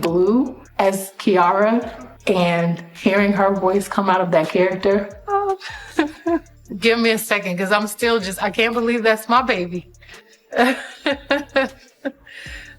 Blue as Kiara and hearing her voice come out of that character. Oh. Give me a second, because I'm still I can't believe that's my baby.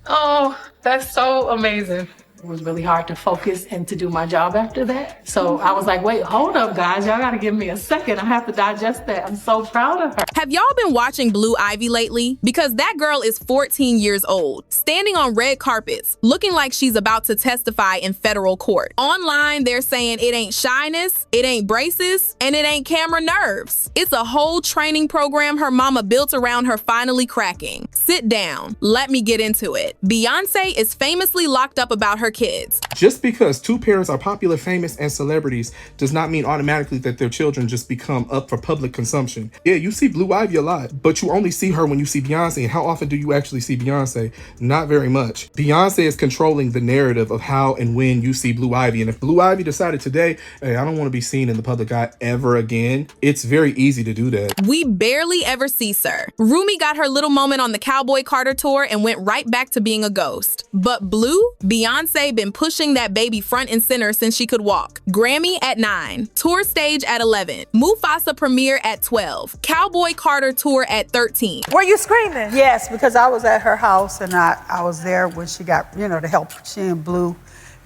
Oh, that's so amazing. It was really hard to focus and to do my job after that. So I was like, wait, hold up, guys. Y'all gotta give me a second. I have to digest that. I'm so proud of her. Have y'all been watching Blue Ivy lately? Because that girl is 14 years old, standing on red carpets, looking like she's about to testify in federal court. Online, they're saying it ain't shyness, it ain't braces, and it ain't camera nerves. It's a whole training program her mama built around her finally cracking. Sit down. Let me get into it. Beyoncé is famously locked up about her kids. Just because two parents are popular, famous, and celebrities does not mean automatically that their children just become up for public consumption. Yeah, you see Blue Ivy a lot, but you only see her when you see Beyonce. And how often do you actually see Beyonce? Not very much. Beyonce is controlling the narrative of how and when you see Blue Ivy. And if Blue Ivy decided today, hey, I don't want to be seen in the public eye ever again, it's very easy to do that. We barely ever see Sir. Rumi got her little moment on the Cowboy Carter tour and went right back to being a ghost. But Blue, Beyonce been pushing that baby front and center since she could walk. Grammy at 9, tour stage at 11, Mufasa premiere at 12, Cowboy Carter tour at 13. Were you screaming? Yes, because I was at her house and I was there when she got, to help she and Blue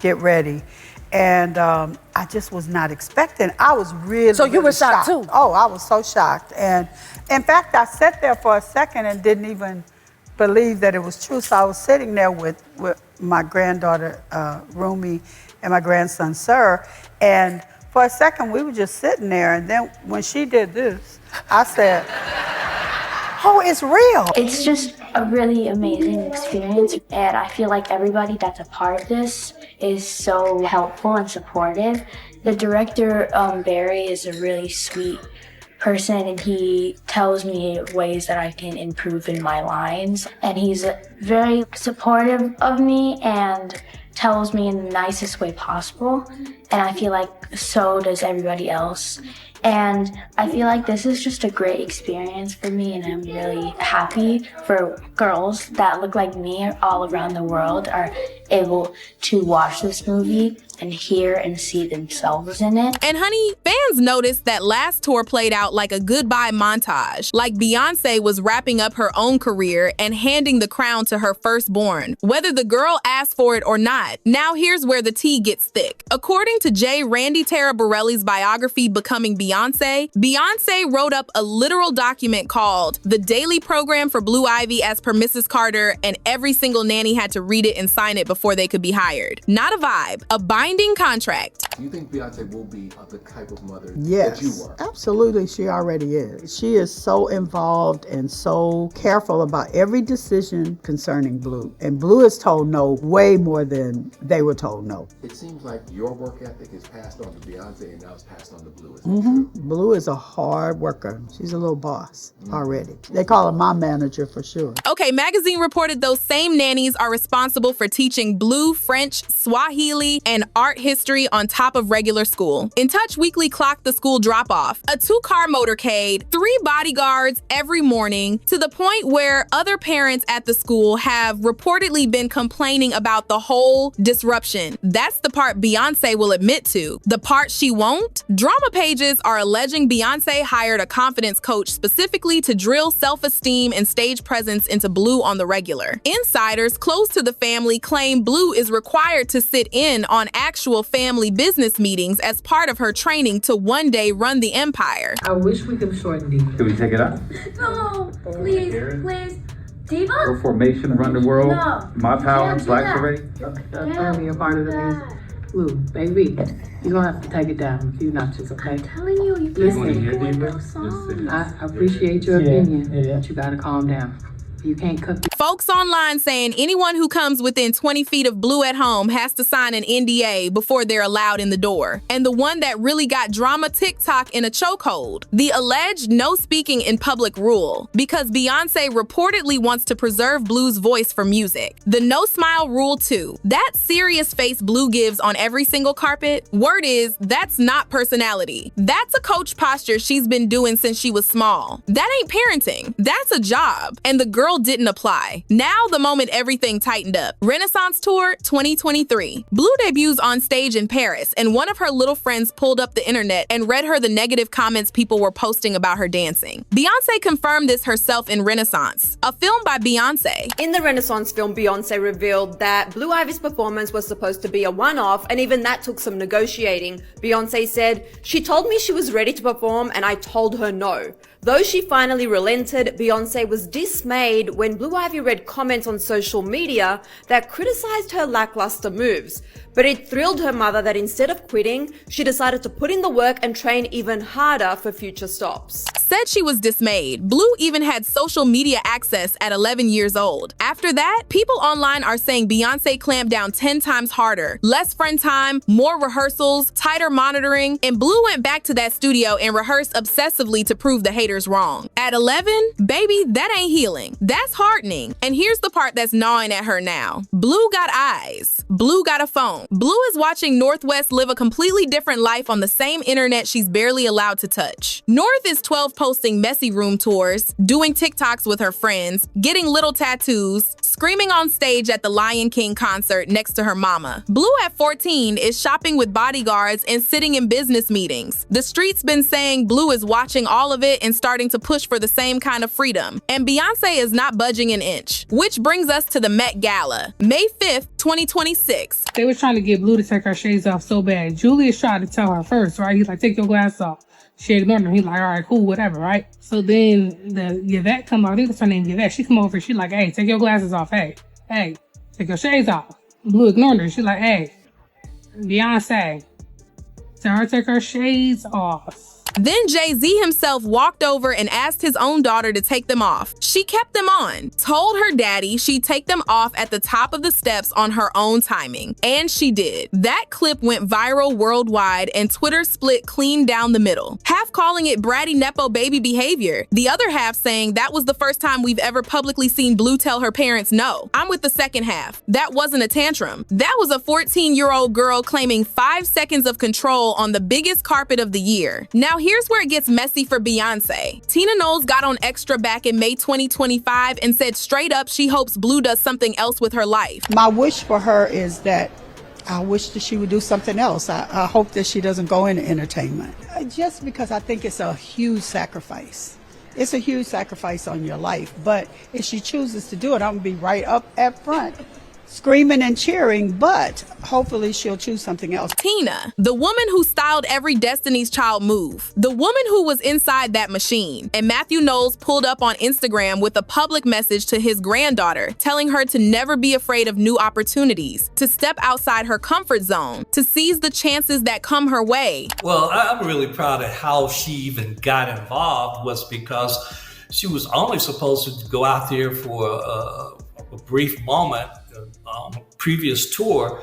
get ready. And I just was not expecting. I was really, So you were shocked too? Oh, I was so shocked. And in fact, I sat there for a second and didn't even believe that it was true. So I was sitting there with my granddaughter, Rumi, and my grandson, Sir. And for a second, we were just sitting there. And then when she did this, I said, oh, it's real. It's just a really amazing experience. And I feel like everybody that's a part of this is so helpful and supportive. The director, Barry, is a really sweet person, and he tells me ways that I can improve in my lines. And he's very supportive of me and tells me in the nicest way possible. And I feel like so does everybody else. And I feel like this is just a great experience for me, and I'm really happy for girls that look like me all around the world are able to watch this movie and hear and see themselves in it. And honey, fans noticed that last tour played out like a goodbye montage, like Beyonce was wrapping up her own career and handing the crown to her firstborn, whether the girl asked for it or not. Now here's where the tea gets thick. According to J. Randy Taraborrelli's biography, Becoming Beyoncé, Beyoncé wrote up a literal document called The Daily Program for Blue Ivy as per Mrs. Carter, and every single nanny had to read it and sign it before they could be hired. Not a vibe, a binding contract. Do you think Beyonce will be the type of mother Yes, that you were? absolutely, she already is. She is so involved and so careful about every decision concerning Blue. And Blue is told no way more than they were told no. It seems like your work ethic is passed on to Beyonce and now it's passed on to Blue. Is that true? Blue is a hard worker. She's a little boss already. They call her my manager for sure. Okay, Magazine reported those same nannies are responsible for teaching Blue French, Swahili, and art history on top of regular school. In Touch Weekly clocked the school drop-off, a 2-car motorcade, 3 bodyguards every morning, to the point where other parents at the school have reportedly been complaining about the whole disruption. That's the part Beyonce will admit to. The part she won't? Drama pages are alleging Beyonce hired a confidence coach specifically to drill self-esteem and stage presence into Blue on the regular. Insiders close to the family claim Blue is required to sit in on actual family business meetings as part of her training to one day run the empire. I wish we could shorten these. Can we take it out? No, please, please. Diva? Her formation, run the world, No. my power, Can't do Black that. Parade. That's only a part of the music. Blue, baby, you're gonna have to take it down a few notches, okay? I'm telling you, you Listen, can't hear sing Diva? those songs. I appreciate your opinion, but you gotta calm down. You can't cut the Folks online saying anyone who comes within 20 feet of Blue at home has to sign an NDA before they're allowed in the door. And the one that really got drama TikTok in a chokehold, the alleged no speaking in public rule, because Beyonce reportedly wants to preserve Blue's voice for music. The no smile rule too. That serious face Blue gives on every single carpet, word is that's not personality. That's a coach posture she's been doing since she was small. That ain't parenting. That's a job. And the girl didn't apply. why. Now the moment everything tightened up. Renaissance Tour 2023. Blue debuts on stage in Paris, and one of her little friends pulled up the internet and read her the negative comments people were posting about her dancing. Beyoncé confirmed this herself in Renaissance, a film by Beyoncé. In the Renaissance film, Beyoncé revealed that Blue Ivy's performance was supposed to be a one-off, and even that took some negotiating. Beyoncé said, "She told me she was ready to perform and I told her no." Though she finally relented, Beyoncé was dismayed when Blue Ivy read comments on social media that criticized her lackluster moves. But it thrilled her mother that instead of quitting, she decided to put in the work and train even harder for future stops. Said she was dismayed. Blue even had social media access at 11 years old. After that, people online are saying Beyoncé clamped down 10 times harder. Less friend time, more rehearsals, tighter monitoring, and Blue went back to that studio and rehearsed obsessively to prove the haters wrong. At 11, baby, that ain't healing. That's hardening. And here's the part that's gnawing at her now. Blue got eyes. Blue got a phone. Blue is watching Northwest live a completely different life on the same internet she's barely allowed to touch. North is 12 posting messy room tours, doing TikToks with her friends, getting little tattoos, screaming on stage at the Lion King concert next to her mama. Blue at 14 is shopping with bodyguards and sitting in business meetings. The street's been saying Blue is watching all of it and starting to push for the same kind of freedom. And Beyoncé is not budging an inch. Which brings us to the Met Gala, May 5th, 2026. They were trying to get Blue to take her shades off so bad. Julius tried to tell her first, right? He's like, take your glasses off. She ignored him. He's like, all right, cool, whatever, right? So then the Yvette come over. I think that's her name, Yvette. She come over. She's like, hey, take your glasses off. Hey, take your shades off. Blue ignored her. She's like, hey, Beyoncé, tell her to take her shades off. Then Jay-Z himself walked over and asked his own daughter to take them off. She kept them on, told her daddy she'd take them off at the top of the steps on her own timing. And she did. That clip went viral worldwide and Twitter split clean down the middle. Half calling it bratty Nepo baby behavior. The other half saying that was the first time we've ever publicly seen Blue tell her parents no. I'm with the second half. That wasn't a tantrum. That was a 14-year-old girl claiming 5 seconds of control on the biggest carpet of the year. Now here's where it gets messy for Beyoncé. Tina Knowles got on Extra back in May 2025 and said straight up she hopes Blue does something else with her life. My wish for her is that I wish that she would do something else. I hope that she doesn't go into entertainment. Just because I think it's a huge sacrifice. It's a huge sacrifice on your life. But if she chooses to do it, I'm going to be right up at front, screaming and cheering, but hopefully she'll choose something else. Tina, the woman who styled every Destiny's Child move, the woman who was inside that machine. And Mathew Knowles pulled up on Instagram with a public message to his granddaughter, telling her to never be afraid of new opportunities, to step outside her comfort zone, to seize the chances that come her way. Well, I'm really proud of how she even got involved, was because she was only supposed to go out there for a brief moment, previous tour,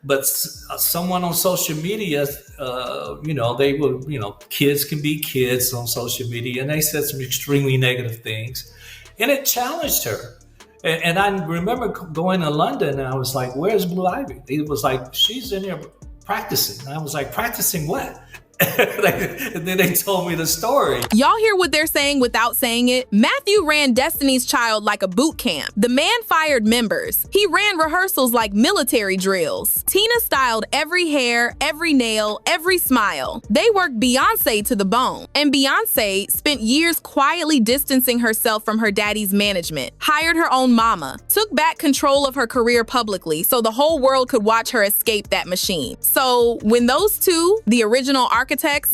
but someone on social media, they were, kids can be kids on social media, and they said some extremely negative things, and it challenged her. And I remember going to London, and I was like, "Where's Blue Ivy?" It was like, "She's in there practicing." And I was like, "Practicing what?" And then they told me the story. Y'all hear what they're saying without saying it? Mathew ran Destiny's Child like a boot camp. The man fired members. He ran rehearsals like military drills. Tina styled every hair, every nail, every smile. They worked Beyoncé to the bone. And Beyoncé spent years quietly distancing herself from her daddy's management, hired her own mama, took back control of her career publicly so the whole world could watch her escape that machine. So when those two, the original architects,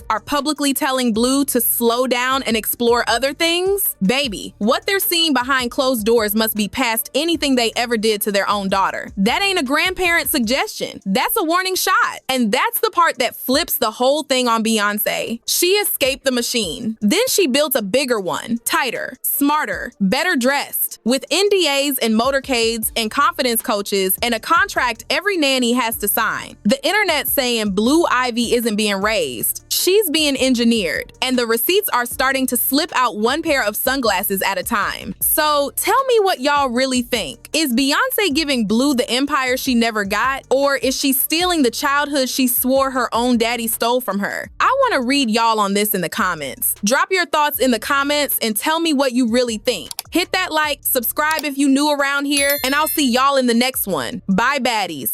are publicly telling Blue to slow down and explore other things, baby, what they're seeing behind closed doors must be past anything they ever did to their own daughter. That ain't a grandparent suggestion. That's a warning shot. And that's the part that flips the whole thing on Beyoncé. She escaped the machine. Then she built a bigger one, tighter, smarter, better dressed, with NDAs and motorcades and confidence coaches and a contract every nanny has to sign. The internet saying Blue Ivy isn't being raised. She's being engineered, and the receipts are starting to slip out one pair of sunglasses at a time. So tell me what y'all really think. Is Beyoncé giving Blue the empire she never got, or is she stealing the childhood she swore her own daddy stole from her? I want to read y'all on this in the comments. Drop your thoughts in the comments and tell me what you really think. Hit that like, subscribe if you new around here, and I'll see y'all in the next one. Bye, baddies.